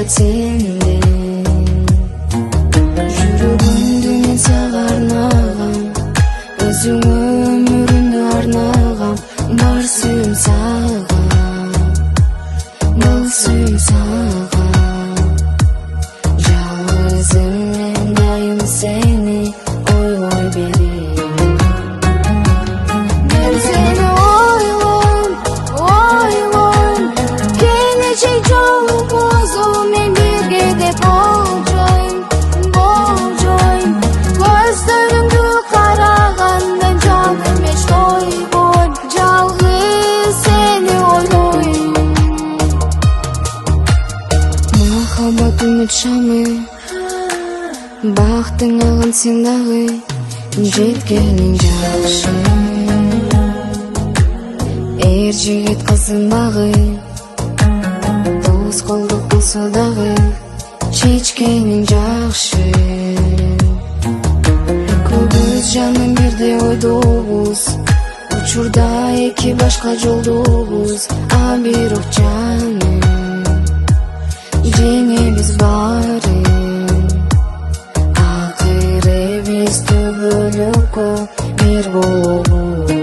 сенде. Жүрөгүмдү мен сага арнагам, өзүңө өмүрүмдү арнагам. Бар сүйүм сага, бул сүйүм сага. Жалгызым мен дайым сени ойлой берем. Мен сени ойлойм, келечек жолубузду мен бирге деп болжойм. Көздөрүңдү караганда жаным эч тойбойм, жалгыз сени ойлойм. Махаббат үмүт шамы, бактың агын сен дагы жеткениң жакшы. Эр жигит кызынбагы, дос колдук болсо дагы чечкениң жакшы. Көбүз жаным бирдей ойдобуз, учурда эки башка жолдобуз. А бирок жаным жеңебиз баарын, акыры биз түбөлүккө бир болобуз.